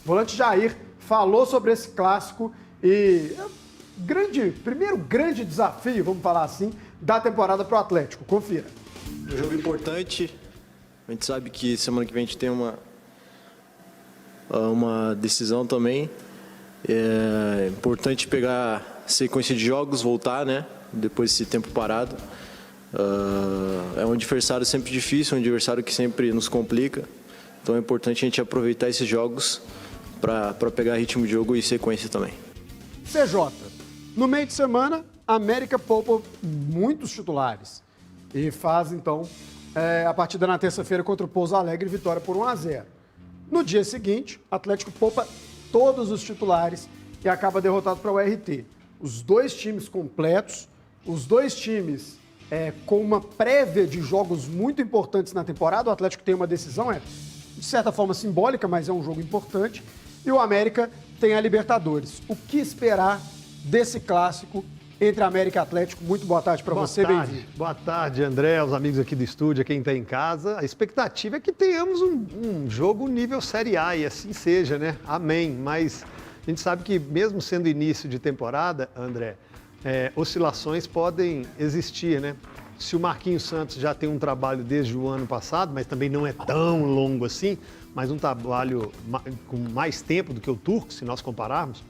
volante Jair, falou sobre esse clássico e primeiro grande desafio, vamos falar assim, da temporada para o Atlético. Confira. Um jogo importante. A gente sabe que semana que vem a gente tem uma decisão também. É importante pegar sequência de jogos, voltar, né? Depois desse tempo parado. É um adversário sempre difícil, um adversário que sempre nos complica. Então é importante a gente aproveitar esses jogos para pegar ritmo de jogo e sequência também. CJ, no meio de semana, a América poupa muitos titulares. E faz, então, a partida na terça-feira contra o Pouso Alegre, vitória por 1-0. No dia seguinte, o Atlético poupa todos os titulares e acaba derrotado para o URT. Os dois times completos, os dois times com uma prévia de jogos muito importantes na temporada. O Atlético tem uma decisão, de certa forma simbólica, mas é um jogo importante. E o América tem a Libertadores. O que esperar desse clássico entre América e Atlético? Muito boa tarde para você, bem-vindo. Boa tarde, André, os amigos aqui do estúdio, quem está em casa. A expectativa é que tenhamos um jogo nível Série A e assim seja, né? Amém. Mas a gente sabe que mesmo sendo início de temporada, André, oscilações podem existir, né? Se o Marquinhos Santos já tem um trabalho desde o ano passado, mas também não é tão longo assim, mas um trabalho com mais tempo do que o Turco, se nós compararmos,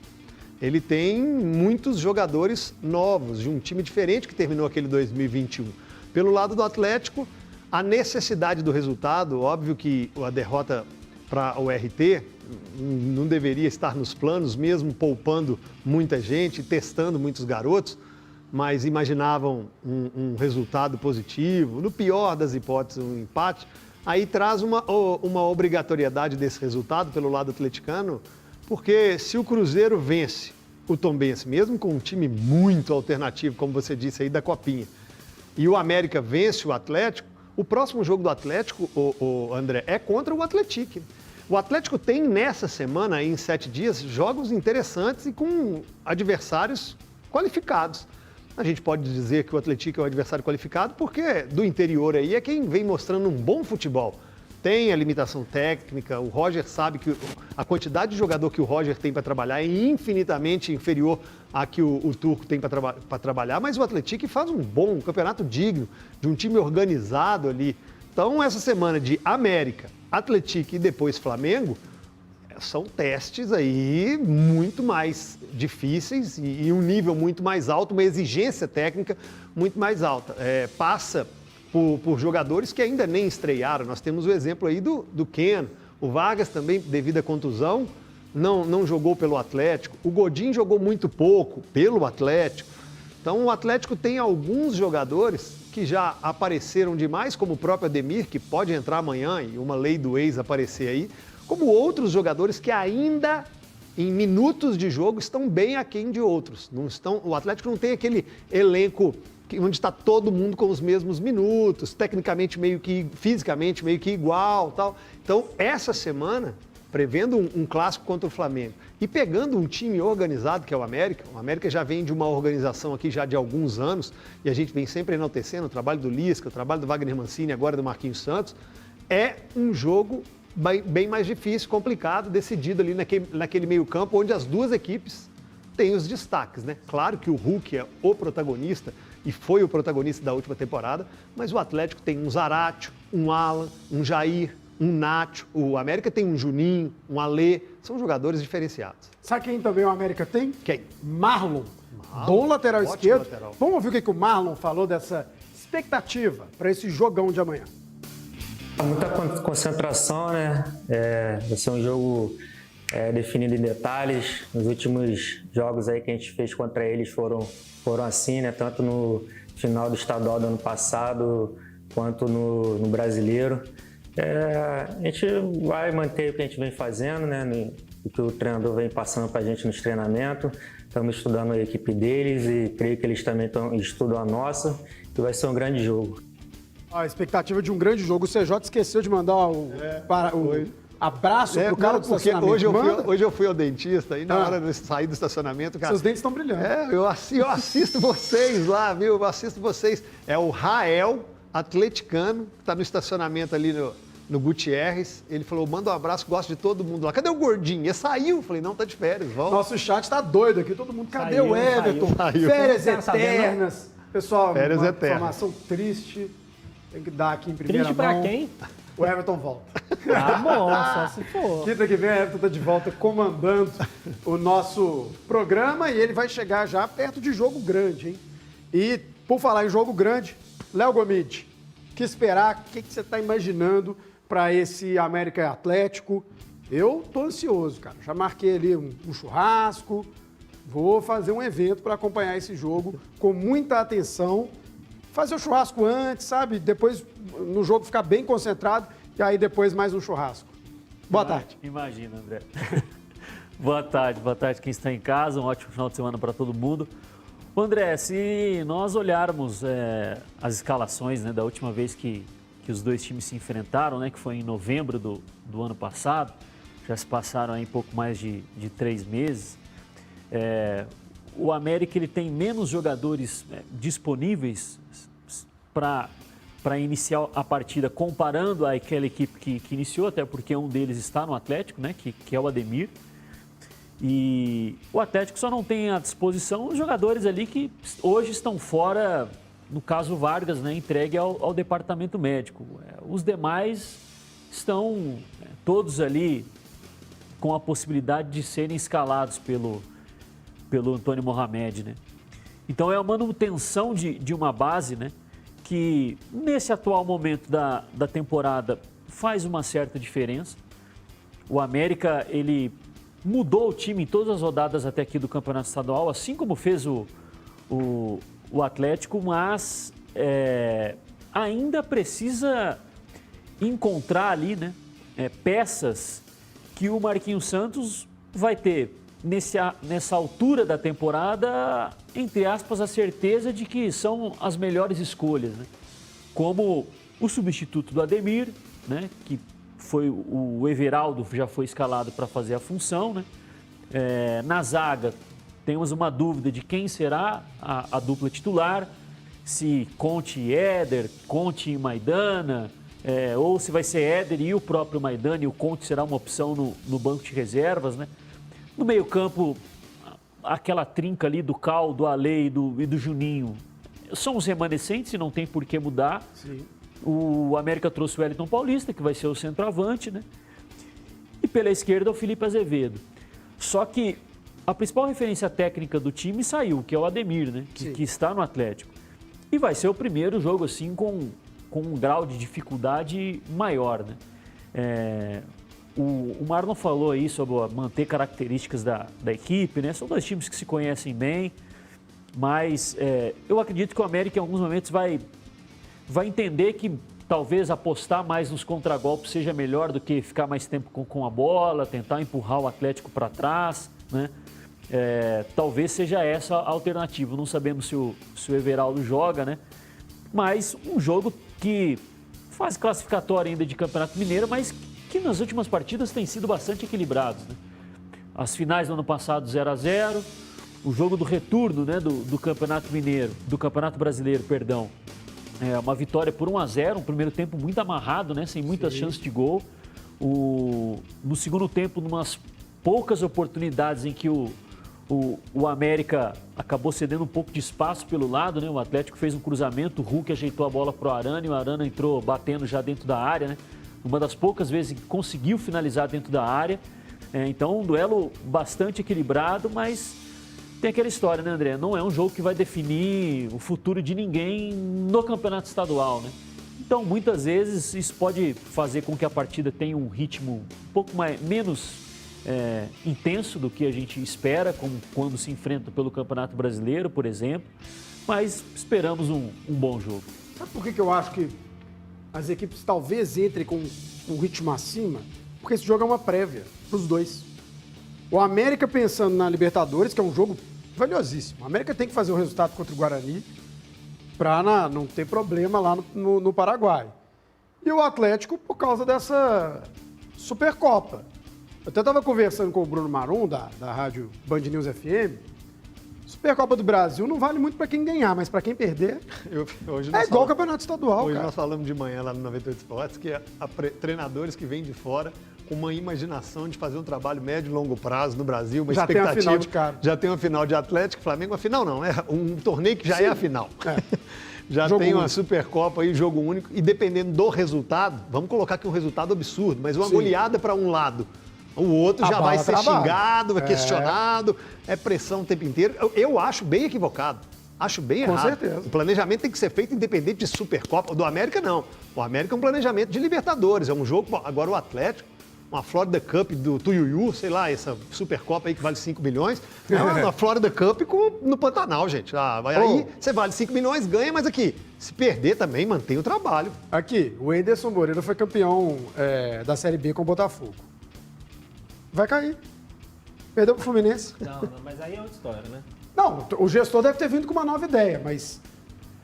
ele tem muitos jogadores novos, de um time diferente que terminou aquele 2021. Pelo lado do Atlético, a necessidade do resultado, óbvio que a derrota para o RT não deveria estar nos planos, mesmo poupando muita gente, testando muitos garotos, mas imaginavam um resultado positivo, no pior das hipóteses, um empate. Aí traz uma obrigatoriedade desse resultado pelo lado atleticano, porque se o Cruzeiro vence o Tombense, mesmo com um time muito alternativo, como você disse aí, da Copinha, e o América vence o Atlético, o próximo jogo do Atlético, André, é contra o Atlético. O Atlético tem nessa semana, aí, em 7 dias, jogos interessantes e com adversários qualificados. A gente pode dizer que o Atlético é um adversário qualificado porque do interior aí é quem vem mostrando um bom futebol. Tem a limitação técnica, o Roger sabe que a quantidade de jogador que o Roger tem para trabalhar é infinitamente inferior à que o Turco tem para trabalhar, mas o Atlético faz um bom campeonato digno, de um time organizado ali. Então, essa semana de América, Atlético e depois Flamengo, são testes aí muito mais difíceis e um nível muito mais alto, uma exigência técnica muito mais alta. Passa por jogadores que ainda nem estrearam. Nós temos o exemplo aí do Keno. O Vargas também, devido à contusão, não jogou pelo Atlético. O Godin jogou muito pouco pelo Atlético. Então, o Atlético tem alguns jogadores que já apareceram demais, como o próprio Ademir, que pode entrar amanhã e uma lei do ex aparecer aí, como outros jogadores que ainda, em minutos de jogo, estão bem aquém de outros. O Atlético não tem aquele elenco onde está todo mundo com os mesmos minutos, tecnicamente fisicamente meio que igual, tal. Então, essa semana, prevendo um clássico contra o Flamengo e pegando um time organizado, que é o América já vem de uma organização aqui já de alguns anos, e a gente vem sempre enaltecendo o trabalho do Lisca, o trabalho do Wagner Mancini, agora do Marquinhos Santos, é um jogo bem mais difícil, complicado, decidido ali naquele meio campo, onde as duas equipes têm os destaques, né? Claro que o Hulk é o protagonista e foi o protagonista da última temporada, mas o Atlético tem um Zaratio, um Alan, um Jair, um Nacho, o América tem um Juninho, um Alê, são jogadores diferenciados. Sabe quem também o América tem? Quem? Marlon, bom lateral esquerdo. Lateral. Vamos ouvir o que o Marlon falou dessa expectativa para esse jogão de amanhã. Muita concentração, né? Vai ser um jogo definido em detalhes. Os últimos jogos aí que a gente fez contra eles foram assim, né? Tanto no final do estadual do ano passado, quanto no brasileiro. A gente vai manter o que a gente vem fazendo, né? O que o treinador vem passando para a gente nos treinamentos. Estamos estudando a equipe deles e creio que eles também estudam a nossa. E vai ser um grande jogo. A expectativa de um grande jogo. O CJ esqueceu de mandar o abraço pro cara do estacionamento. Hoje eu fui ao dentista e na hora de sair do estacionamento, cara... Seus dentes estão brilhando. Eu assisto vocês lá, viu? Eu assisto vocês. É o Rael, atleticano, que está no estacionamento ali no Gutierrez. Ele falou, manda um abraço, gosto de todo mundo lá. Cadê o gordinho? Ele saiu. Falei, não, tá de férias, volta. Nosso chat tá doido aqui, todo mundo. Cadê Saiu, o Everton? saiu. Férias Não quero eternas. Pessoal, Férias uma eternas. informação triste. Tem que dar aqui em primeira Triste mão. pra quem? O Everton volta. Ah, bom, só se for. Quinta que vem, o Everton tá de volta comandando o nosso programa e ele vai chegar já perto de jogo grande, hein? E, por falar em jogo grande, Léo Gomide, o que esperar? O que você está imaginando para esse América e Atlético? Eu tô ansioso, cara. Já marquei ali um churrasco, vou fazer um evento para acompanhar esse jogo com muita atenção. Fazer o churrasco antes, sabe? Depois no jogo ficar bem concentrado e aí depois mais um churrasco. Boa tarde. Imagina, André. Boa tarde quem está em casa, um ótimo final de semana para todo mundo. André, se nós olharmos as escalações, né, da última vez que os dois times se enfrentaram, né, que foi em novembro do ano passado, já se passaram aí um pouco mais de 3 meses, o América ele tem menos jogadores disponíveis para iniciar a partida, comparando aquela equipe que iniciou, até porque um deles está no Atlético, né, que é o Ademir. E o Atlético só não tem à disposição os jogadores ali que hoje estão fora, no caso Vargas, né, entregue ao departamento médico. Os demais estão todos ali com a possibilidade de serem escalados pelo Antônio Mohamed, né? Então é uma manutenção de uma base, né, que nesse atual momento da temporada faz uma certa diferença. O América, ele mudou o time em todas as rodadas até aqui do Campeonato Estadual, assim como fez o Atlético, mas ainda precisa encontrar ali, né, peças que o Marquinhos Santos vai ter nessa altura da temporada, entre aspas, a certeza de que são as melhores escolhas, né? Como o substituto do Ademir, né, que foi o Everaldo, já foi escalado para fazer a função, né? Na zaga, temos uma dúvida de quem será a dupla titular, se Conte e Éder, Conte e Maidana, ou se vai ser Éder e o próprio Maidana e o Conte será uma opção no banco de reservas, né? No meio-campo, aquela trinca ali do Cal, do Ale e do Juninho são os remanescentes e não tem por que mudar. Sim. O América trouxe o Wellington Paulista, que vai ser o centroavante, né? E pela esquerda, o Felipe Azevedo. Só que a principal referência técnica do time saiu, que é o Ademir, né? Que está no Atlético. E vai ser o primeiro jogo, assim, com um grau de dificuldade maior, né? O Marlon falou aí sobre manter características da equipe, né? São dois times que se conhecem bem, mas eu acredito que o América em alguns momentos vai entender que talvez apostar mais nos contragolpes seja melhor do que ficar mais tempo com a bola, tentar empurrar o Atlético para trás, né? Talvez seja essa a alternativa. Não sabemos se o Everaldo joga, né? Mas um jogo que faz classificatória ainda de Campeonato Mineiro, mas que nas últimas partidas tem sido bastante equilibrados, né? As finais do ano passado 0-0, o jogo do retorno, né, do Campeonato Mineiro, do Campeonato Brasileiro, perdão, uma vitória por 1-0, um primeiro tempo muito amarrado, né, sem muitas chances de gol. No segundo tempo, numas poucas oportunidades em que o América acabou cedendo um pouco de espaço pelo lado, né? O Atlético fez um cruzamento, o Hulk ajeitou a bola para o Arana e o Arana entrou batendo já dentro da área, né? Uma das poucas vezes que conseguiu finalizar dentro da área. Então, um duelo bastante equilibrado, mas tem aquela história, né, André? Não é um jogo que vai definir o futuro de ninguém no campeonato estadual, né? Então, muitas vezes, isso pode fazer com que a partida tenha um ritmo um pouco menos intenso do que a gente espera, como quando se enfrenta pelo Campeonato Brasileiro, por exemplo. Mas esperamos um bom jogo. Sabe por que eu acho que as equipes talvez entrem com um ritmo acima? Porque esse jogo é uma prévia para os dois. O América pensando na Libertadores, que é um jogo valiosíssimo. O América tem que fazer o resultado contra o Guarani para não ter problema lá no Paraguai. E o Atlético por causa dessa Supercopa. Eu até estava conversando com o Bruno Marum, da rádio Band News FM, Supercopa do Brasil não vale muito para quem ganhar, mas para quem perder, Hoje é nós igual o falamos- campeonato estadual, Hoje cara. nós falamos de manhã lá no 98 Esportes que treinadores que vêm de fora com uma imaginação de fazer um trabalho médio e longo prazo no Brasil, uma Já tem a expectativa. final de cara. Já tem uma final de Atlético e Flamengo, uma final não, é um torneio que já é a final. Já Jogo tem uma único. Supercopa aí, jogo único, e dependendo do resultado, vamos colocar aqui um resultado absurdo, mas uma Sim. goleada para um lado. O outro A já bala vai ser trabalha. xingado, vai questionado, é pressão o tempo inteiro. Eu acho bem equivocado. Acho bem Com errado. certeza. O planejamento tem que ser feito independente de Supercopa. O do América, não. O América é um planejamento de Libertadores. É um jogo. Agora, o Atlético, uma Florida Cup do Tuiuiu, sei lá, essa Supercopa aí que vale 5 milhões. É uma Florida Cup no Pantanal, gente. Aí você vale 5 milhões, ganha, mas aqui, se perder também, mantém o trabalho. Aqui, o Anderson Moreira foi campeão da Série B com o Botafogo. Vai cair. Perdeu pro Fluminense. Não, mas aí é outra história, né? Não, o gestor deve ter vindo com uma nova ideia, mas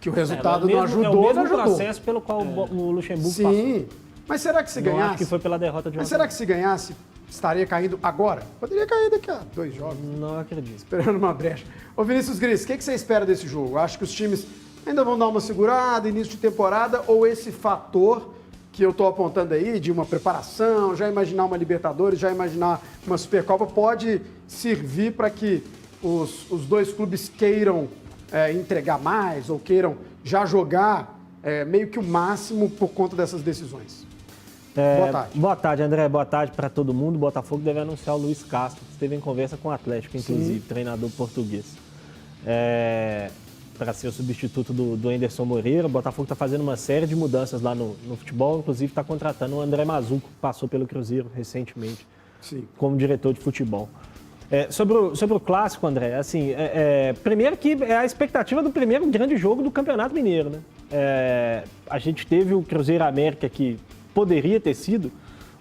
que o resultado É não o ajudou, mesmo não ajudou. processo pelo qual o Luxemburgo passou. Sim, mas será que se Não acho ganhasse? que foi pela derrota de Mas ontem. será que se ganhasse, estaria caindo agora? Poderia cair daqui a 2 jogos, Não acredito. esperando uma brecha. Ô Vinícius Gris, o que você espera desse jogo? Acho que os times ainda vão dar uma segurada, início de temporada, ou esse fator que eu estou apontando aí, de uma preparação, já imaginar uma Libertadores, já imaginar uma Supercopa, pode servir para que os dois clubes queiram entregar mais ou queiram já jogar meio que o máximo por conta dessas decisões? Boa tarde. Boa tarde, André. Boa tarde para todo mundo. O Botafogo deve anunciar o Luiz Castro, que esteve em conversa com o Atlético, inclusive, treinador português. Para ser o substituto do Anderson Moreira. O Botafogo está fazendo uma série de mudanças lá no futebol, inclusive está contratando o André Mazuco, que passou pelo Cruzeiro recentemente, Sim. como diretor de futebol. Sobre o clássico, André, assim, primeiro que é a expectativa do primeiro grande jogo do Campeonato Mineiro, né? A gente teve o Cruzeiro América, que poderia ter sido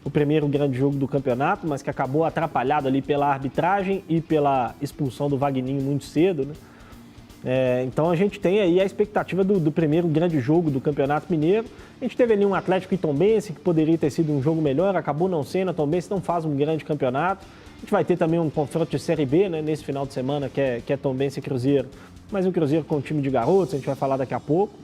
o primeiro grande jogo do campeonato, mas que acabou atrapalhado ali pela arbitragem e pela expulsão do Vagninho muito cedo, né? Então a gente tem aí a expectativa do primeiro grande jogo do Campeonato Mineiro. A gente teve ali um Atlético e Tombense, que poderia ter sido um jogo melhor, acabou não sendo. A Tombense não faz um grande campeonato. A gente vai ter também um confronto de Série B, né, nesse final de semana, que é Tombense e Cruzeiro. Mas um Cruzeiro com um time de garotos, a gente vai falar daqui a pouco.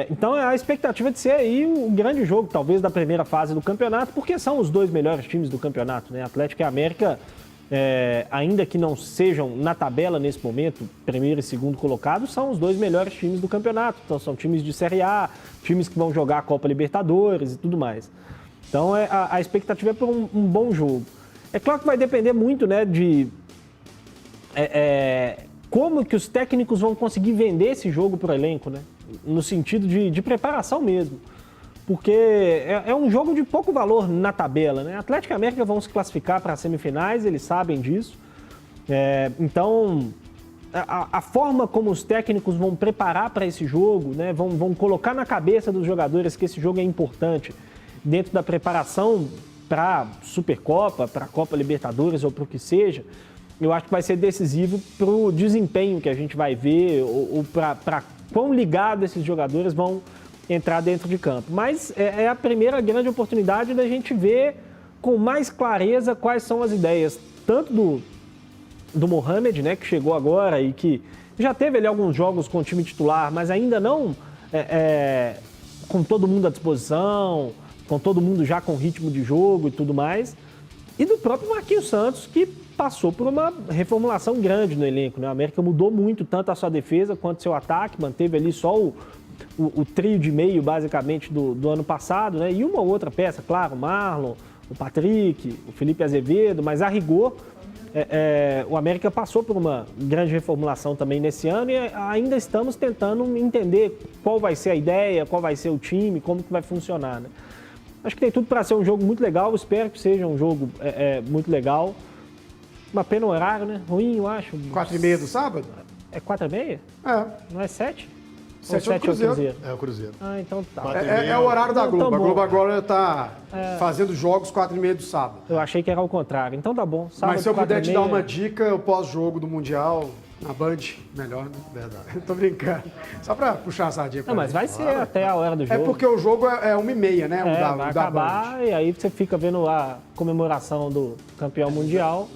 Então a expectativa de ser aí o grande jogo, talvez, da primeira fase do campeonato, porque são os dois melhores times do campeonato, né? Atlético e América, ainda que não sejam na tabela nesse momento, primeiro e segundo colocado, são os dois melhores times do campeonato. Então são times de Série A, times que vão jogar a Copa Libertadores e tudo mais. Então a expectativa é por um bom jogo. É claro que vai depender muito, né, de como que os técnicos vão conseguir vender esse jogo para o elenco, né? No sentido de preparação mesmo. Porque é um jogo de pouco valor na tabela, né? Atlético e América vão se classificar para as semifinais, eles sabem disso. Então, a forma como os técnicos vão preparar para esse jogo, né? Vão colocar na cabeça dos jogadores que esse jogo é importante dentro da preparação para Supercopa, para a Copa Libertadores ou para o que seja, eu acho que vai ser decisivo para o desempenho que a gente vai ver ou para quão ligados esses jogadores vão entrar dentro de campo. Mas é a primeira grande oportunidade da gente ver com mais clareza quais são as ideias, tanto do Mohamed, né, que chegou agora e que já teve ali alguns jogos com o time titular, mas ainda não com todo mundo à disposição, com todo mundo já com ritmo de jogo e tudo mais, e do próprio Marquinhos Santos, que passou por uma reformulação grande no elenco, né? A América mudou muito, tanto a sua defesa quanto seu ataque, manteve ali só o trio de meio, basicamente, do ano passado, né? E uma outra peça, claro, o Marlon, o Patrick, o Felipe Azevedo, mas a rigor, o América passou por uma grande reformulação também nesse ano e ainda estamos tentando entender qual vai ser a ideia, qual vai ser o time, como que vai funcionar, né? Acho que tem tudo para ser um jogo muito legal, espero que seja um jogo muito legal. Uma pena o horário, né? Ruim, eu acho. 4h30 do sábado? É 4h30? É. Não é 7? 7 é o Cruzeiro. É o Cruzeiro. Ah, então tá. 4h30. É o horário da Não, Globo. tá A bom. Globo agora está fazendo jogos 4h30 do sábado. Eu achei que era o contrário. Então tá bom. Sábado, Mas se eu puder te dar 4h30. uma dica, o pós-jogo do Mundial, na Band, melhor, né? Verdade. Tô brincando. Só pra puxar a sardinha pra Não, mas gente. vai ser até a hora do É jogo. porque o jogo é 1h30, né? Vai acabar e aí você fica vendo a comemoração do campeão mundial.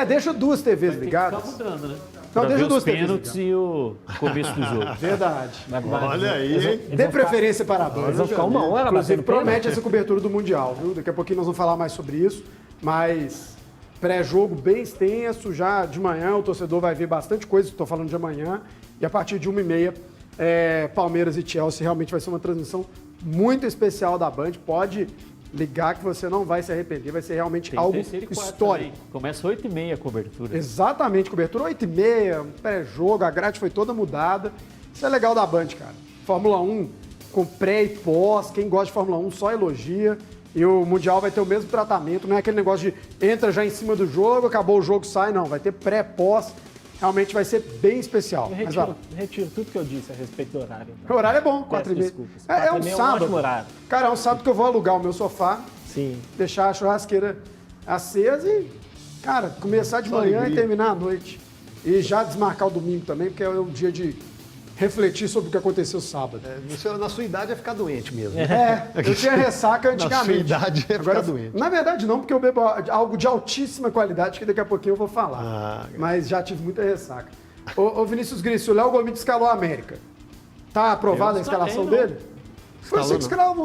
Deixa 2 TVs ligadas. Ficar mudando, né? Para deixa ver os duas TVs pênaltis ligadas. e o começo do jogo. Verdade. Olha aí, hein? Dê preferência para a Band. Eles vão ficar uma hora Inclusive, batendo promete pênalti. essa cobertura do Mundial, viu? Daqui a pouquinho nós vamos falar mais sobre isso. Mas pré-jogo bem extenso, já de manhã o torcedor vai ver bastante coisa, estou falando de amanhã. E a partir de 1h30, Palmeiras e Chelsea realmente vai ser uma transmissão muito especial da Band. Pode ligar que você não vai se arrepender, vai ser realmente Tem algo terceiro e quarto histórico. também. Começa 8h30 a cobertura. Exatamente, cobertura 8h30, um pré-jogo, a grade foi toda mudada. Isso é legal da Band, cara. Fórmula 1 com pré e pós, quem gosta de Fórmula 1 só elogia. E o Mundial vai ter o mesmo tratamento, não é aquele negócio de entra já em cima do jogo, acabou o jogo, sai, não. Vai ter pré, pós, realmente vai ser bem especial. Eu Mas, ó, retiro tudo que eu disse a respeito do horário. o Então. horário é bom, Peço 4h30. desculpas. É um 4h30 é um sábado. ótimo horário. Cara, é um sábado que eu vou alugar o meu sofá, Sim. deixar a churrasqueira acesa e, cara, começar de Só manhã alegria. e terminar à noite. E já desmarcar o domingo também, porque é o dia de refletir sobre o que aconteceu sábado. Na sua idade é ficar doente mesmo. Eu tinha ressaca Na antigamente. sua idade é ficar doente. Na verdade não, porque eu bebo algo de altíssima qualidade que daqui a pouquinho eu vou falar. Ah, Mas já tive muita ressaca. Ô Vinícius Gris, o Léo Gomes escalou a América. Tá aprovada a Eu escalei, escalação não. dele? Foi você que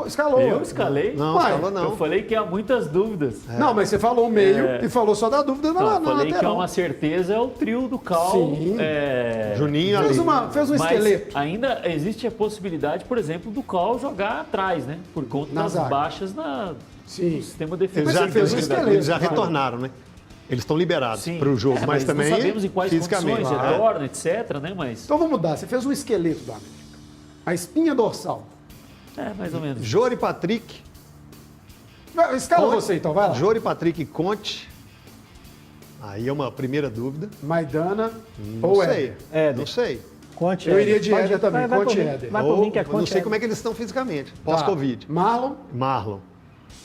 escalou. Eu escalei? Não, Uai, falou não. Eu falei que há muitas dúvidas. Não, mas você falou o meio e falou só da dúvida Não, na eu falei que há lateral. uma certeza é o trio do Cal. Sim. Juninho Fez, ali. fez um Mas esqueleto. ainda existe a possibilidade, por exemplo, do Cal jogar atrás, né? Por conta Na das zaga. baixas Sim. do sistema Eles defensivo. já, Mas você fez um eles- esqueleto, eles já vai. retornaram, né? Eles estão liberados Sim. para o jogo, É, mas também não sabemos em quais fisicamente. condições, É. retorna, etc, né? Mas Então vamos mudar. Você fez um esqueleto da América. A espinha dorsal. mais ou menos. Jori Patrick, Escala Conte. você então, vai lá. Jori Patrick e Conte. Aí é uma primeira dúvida. Maidana Não ou sei. Éder? Não sei. Conte Eu Éder. iria de Pode- Éder também, vai Conte por e mim. Éder. Vai por mim que é Ou, Conte não sei Éder. como é que eles estão fisicamente, Tá. pós-Covid. Marlon, Marlon.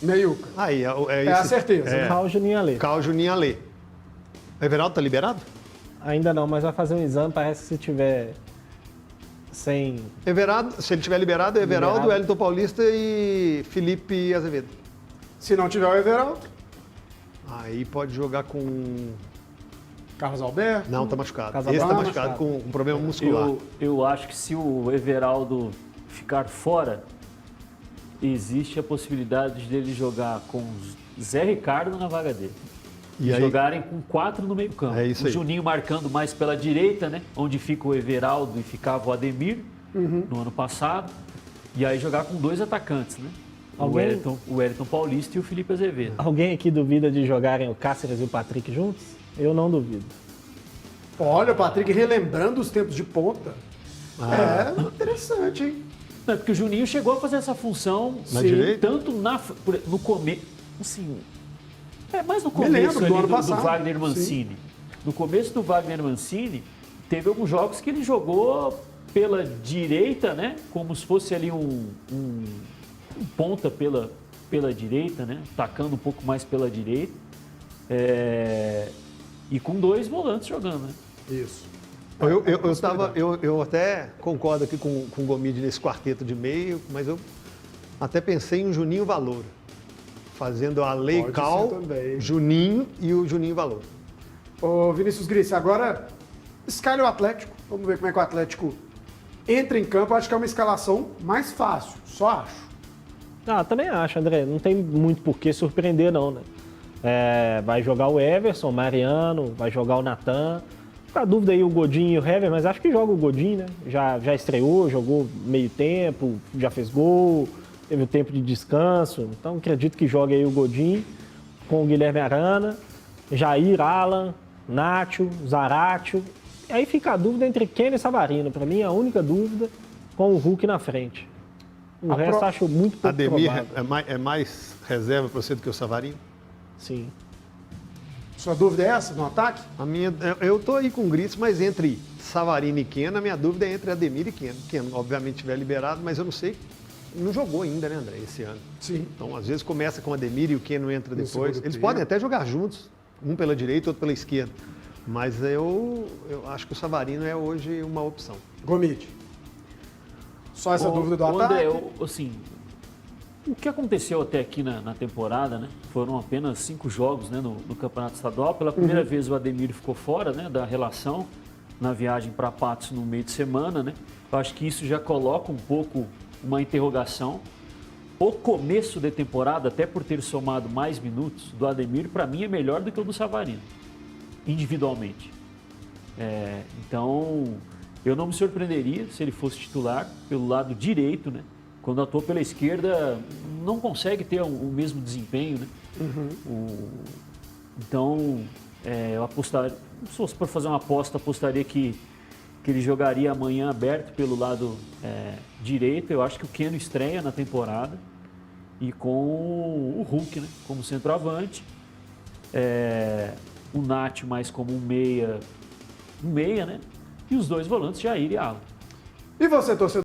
Meiuca. Aí, É a certeza, né? Cal Juninho Ale. Cal Juninho Ale. O Everaldo tá liberado? Ainda não, mas vai fazer um exame, parece que se tiver sem... Everaldo, se ele tiver liberado, é Everaldo, Liberado. Wellington Paulista e Felipe Azevedo. Se não tiver o Everaldo, Aí pode jogar com... Carlos Alberto. Não, tá machucado. Casablanca Esse tá machucado. machucado com um problema muscular. Eu acho que se o Everaldo ficar fora, existe a possibilidade dele jogar com Zé Ricardo na vaga dele. E aí- jogarem com 4 no meio campo. É isso o aí. Juninho marcando mais pela direita, né? Onde fica o Everaldo e ficava o Ademir no ano passado. E aí jogar com 2 atacantes, né? Alguém- O Wellington Paulista e o Felipe Azevedo. Alguém aqui duvida de jogarem o Cáceres e o Patrick juntos? Eu não duvido. Olha, o Patrick relembrando os tempos de ponta. É interessante, hein? Não, é porque o Juninho chegou a fazer essa função Na sim, direita? tanto no começo, assim, mais no Me lembro começo do ali ano do passado, Wagner Mancini. No começo do Wagner Mancini, teve alguns jogos que ele jogou pela direita, né? Como se fosse ali um ponta pela direita, né? Atacando um pouco mais pela direita. E com 2 volantes jogando, né? Isso. Eu até concordo aqui com o Gomide nesse quarteto de meio, mas eu até pensei em um Juninho Valor. Fazendo a Lei Pode Cal, ser também. Juninho e o Juninho Valor. Ô, Vinícius Gris, agora escale o Atlético. Vamos ver como é que o Atlético entra em campo. Acho que é uma escalação mais fácil, só acho. Ah, também acho, André. Não tem muito por que surpreender, não, né? Vai jogar o Everson, o Mariano, vai jogar o Natan. Fica a dúvida aí o Godinho e o Hever, mas acho que joga o Godinho, né? Já estreou, jogou meio tempo, já fez gol, teve o tempo de descanso. Então acredito que jogue aí o Godinho com o Guilherme Arana, Jair, Alan, Nacho, Zaratio. E aí fica a dúvida entre Keno e Savarino. Para mim, a única dúvida com o Hulk na frente. O resto acho muito pouco Ademir provável. é mais reserva para você do que o Savarino? Sim. Sua dúvida é essa, no ataque? Eu tô aí com o Gris, mas entre Savarino e Keno, a minha dúvida é entre Ademir e Keno. Keno, obviamente, estiver liberado, mas eu não sei. Não jogou ainda, né, André, esse ano. Sim. Então, às vezes começa com o Ademir e o Keno entra No depois. segundo Eles tempo. podem até jogar juntos, um pela direita, outro pela esquerda. Mas eu acho que o Savarino é hoje uma opção. Gomide. Só essa Ô, dúvida do André, ataque? assim, o que aconteceu até aqui na temporada, né? Foram apenas 5 jogos, né, no Campeonato Estadual. Pela primeira vez o Ademir ficou fora, né, da relação. na viagem para Patos no meio de semana, né? Eu acho que isso já coloca um pouco uma interrogação. O começo de temporada, até por ter somado mais minutos do Ademir, para mim é melhor do que o do Savarino, individualmente. Então, eu não me surpreenderia se ele fosse titular pelo lado direito, né? Quando atua pela esquerda, não consegue ter o mesmo desempenho, né? Então, eu apostaria, se fosse para fazer uma aposta, apostaria que ele jogaria amanhã aberto pelo lado direito. Eu acho que o Keno estreia na temporada e com o Hulk, né? Como centroavante. O Nath mais como um meia, né? E os dois volantes, Jair e Alan. E você, torcedor?